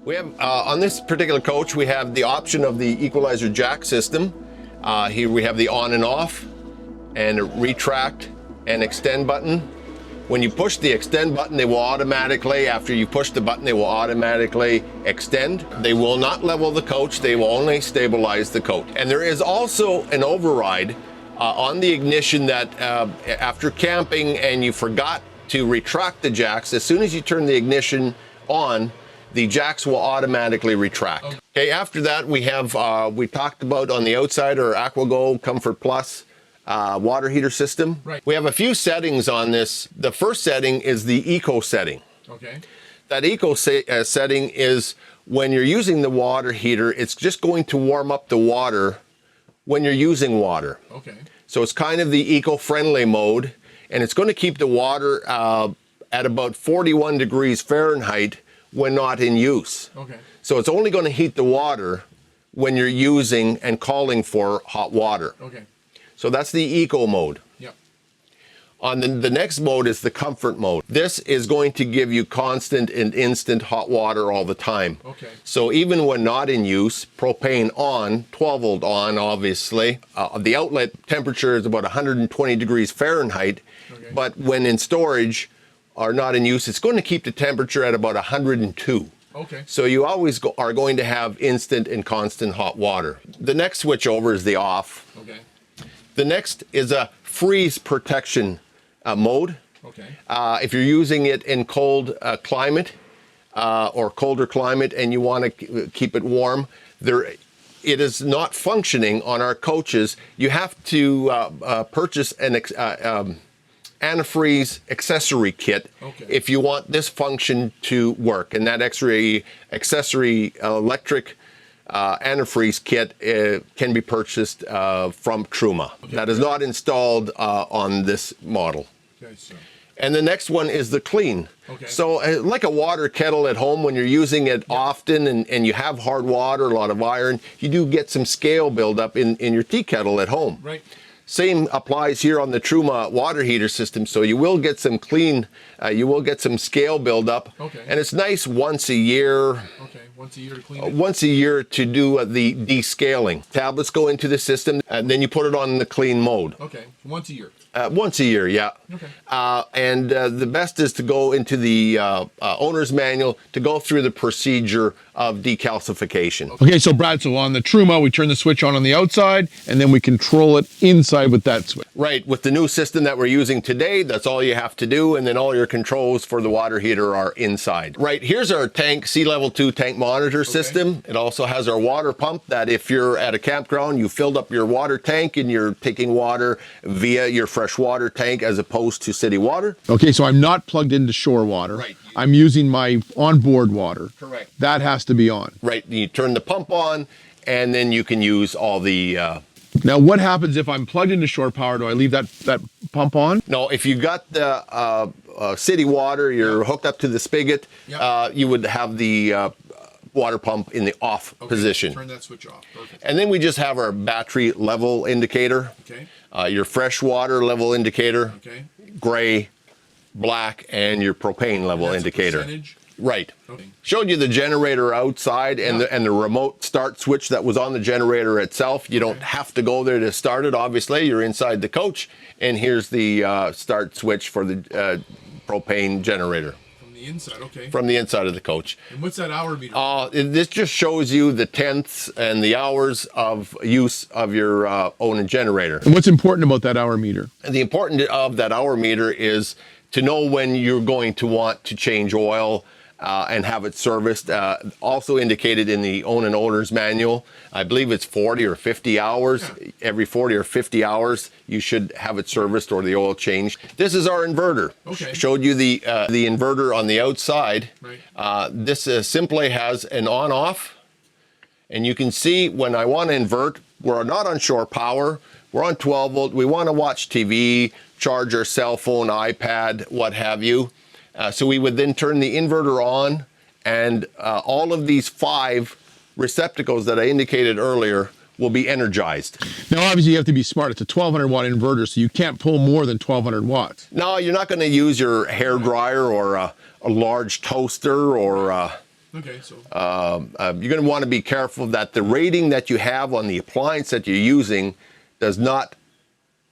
We have, on this particular coach, we have the option of the Equalizer Jack System. Here we have the on and off, and a retract and extend button. When you push the extend button, they will automatically, after you push the button, they will automatically extend. They will not level the coach, they will only stabilize the coach. And there is also an override on the ignition that after camping and you forgot to retract the jacks, as soon as you turn the ignition on, the jacks will automatically retract. Okay, after that we have, we talked about on the outside our AquaGo Comfort Plus water heater system. Right. We have a few settings on this. The first setting is the eco setting. Okay. That eco setting is when you're using the water heater, it's just going to warm up the water when you're using water. Okay. So it's kind of the eco-friendly mode, and it's going to keep the water at about 41 degrees Fahrenheit when not in use. Okay. So it's only going to heat the water when you're using and calling for hot water. Okay. So that's the eco mode. Yep. On the next mode is the comfort mode. This is going to give you constant and instant hot water all the time. Okay. So even when not in use, propane on, 12 volt on obviously, the outlet temperature is about 120 degrees Fahrenheit, Okay. but when in storage or not in use, it's going to keep the temperature at about 102. Okay. So you always are going to have instant and constant hot water. The next switch over is the off. Okay. The next is a freeze protection mode. Okay. If you're using it in cold climate or colder climate and you want to keep it warm, it is not functioning on our coaches. You have to purchase an antifreeze accessory kit if you want this function to work. And that accessory electric antifreeze kit can be purchased from Truma. Okay. That is not installed on this model. Okay, so. And the next one is the clean. Okay. So like a water kettle at home, when you're using it often and you have hard water, a lot of iron, you do get some scale buildup in your tea kettle at home. Right. Same applies here on the Truma water heater system. So you will get some clean, you will get some scale buildup. Okay. And it's nice once a year. Okay, once a year to clean it? Once a year to do the descaling. Tablets go into the system and then you put it on the clean mode. Okay, once a year. Once a year, yeah. Okay. And the best is to go into the owner's manual to go through the procedure of decalcification. Okay, so Brad, so on the Truma, we turn the switch on the outside, and then we control it inside with that switch. Right, with the new system that we're using today, that's all you have to do, and then all your controls for the water heater are inside. Right, here's our tank, sea level 2 tank monitor system. It also has our water pump that if you're at a campground, you filled up your water tank and you're taking water via your fresh water tank as opposed to city water. Okay, so I'm not plugged into shore water. Right. I'm using my onboard water. Correct. That has to be on. Right, you turn the pump on, and then you can use all the... Now, what happens if I'm plugged into shore power? Do I leave that pump on? No, if you got the city water, you're hooked up to the spigot, you would have the water pump in the off position. Turn that switch off. Perfect. And then we just have our battery level indicator, Okay. Your fresh water level indicator, Okay. gray, black, and your propane level That's a indicator. percentage? Right. Okay. Showed you the generator outside and the remote start switch that was on the generator itself. You don't have to go there to start it, obviously. You're inside the coach, and here's the start switch for the propane generator. From the inside, okay. From the inside of the coach. And what's that hour meter? This just shows you the tenths and the hours of use of your own generator. And what's important about that hour meter? And the important of that hour meter is to know when you're going to want to change oil and have it serviced. Also indicated in the owner's manual. I believe it's 40 or 50 hours. Yeah. Every 40 or 50 hours, you should have it serviced or the oil changed. This is our inverter. Okay. Showed you the inverter on the outside. Right. This simply has an on-off. And you can see when I want to invert, we're not on shore power. We're on 12 volt. We want to watch TV, charge our cell phone, iPad, what have you. So we would then turn the inverter on, and all of these 5 receptacles that I indicated earlier will be energized. Now, obviously, you have to be smart. It's a 1,200 watt inverter, so you can't pull more than 1,200 watts. No, you're not going to use your hair dryer or a large toaster or Okay, so You're going to want to be careful that the rating that you have on the appliance that you're using is not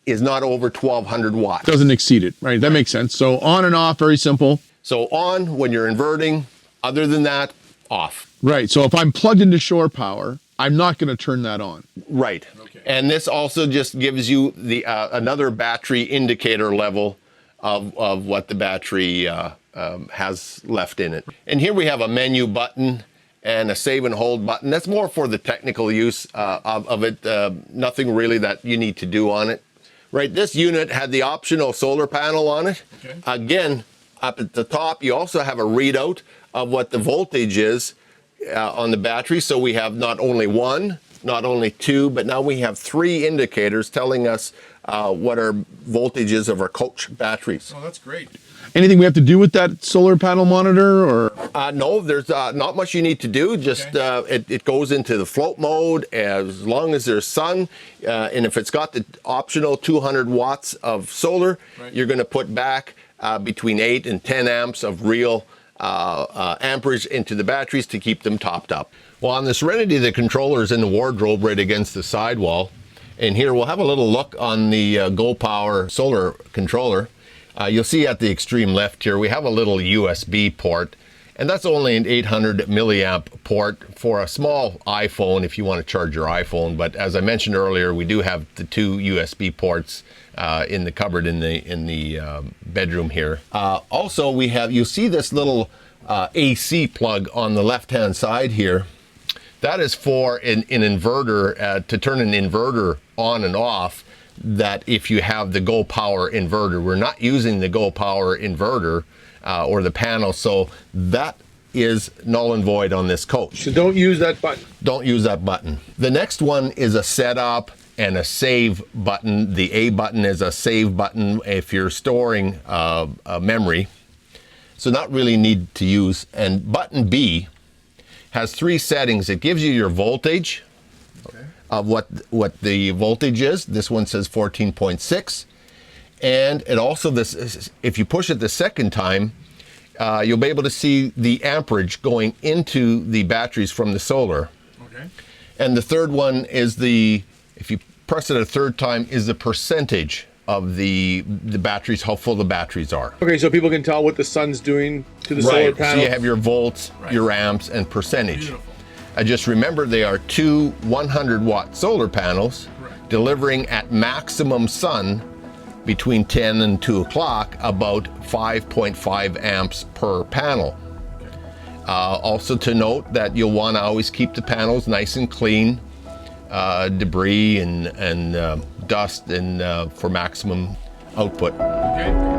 over 1200 watts. Doesn't exceed it, right? That makes sense. So on and off, very simple. So on when you're inverting, other than that, off. Right. So if I'm plugged into shore power, I'm not going to turn that on. Right. Okay. And this also just gives you the another battery indicator level of what the battery has left in it. And here we have a menu button and a save and hold button. That's more for the technical use of it. Nothing really that you need to do on it. Right. This unit had the optional solar panel on it. Okay. Again, up at the top, you also have a readout of what the voltage is on the battery. So we have not only one, not only two, but now we have three indicators telling us what our voltage is of our coach batteries. oh, that's great. Anything we have to do with that solar panel monitor, or? No, there's not much you need to do. Just it goes into the float mode as long as there's sun. And if it's got the optional 200 watts of solar, Right. you're going to put back between 8 and 10 amps of real amperage into the batteries to keep them topped up. Well, on the Serenity, the controller is in the wardrobe right against the sidewall. And here we'll have a little look on the Go Power solar controller. You'll see at the extreme left here, we have a little USB port, and that's only an 800 milliamp port for a small iPhone if you want to charge your iPhone. But as I mentioned earlier, we do have the two USB ports in the cupboard in the bedroom here. Also, we have, you see this little AC plug on the left-hand side here. That is for an inverter, to turn an inverter on and off. That if you have the Go Power inverter, we're not using the Go Power inverter or the panel, so that is null and void on this coach. So don't use that button. Don't use that button. The next one is a setup and a save button. The A button is a save button if you're storing a memory, so not really need to use. And button B has three settings. It gives you your voltage of what the voltage is. This one says 14.6, and it also, this if you push it the second time, you'll be able to see the amperage going into the batteries from the solar. Okay. And the third one is if you press it a third time, is the percentage of the batteries, how full the batteries are. Okay, so people can tell what the sun's doing to the solar Right. panel. So you have your volts, Right. your amps, and percentage. Beautiful. Just remember, they are two 100-watt solar panels Correct. delivering at maximum sun between 10 and 2 o'clock about 5.5 amps per panel. Also to note that you'll want to always keep the panels nice and clean, debris and dust, and for maximum output. Okay.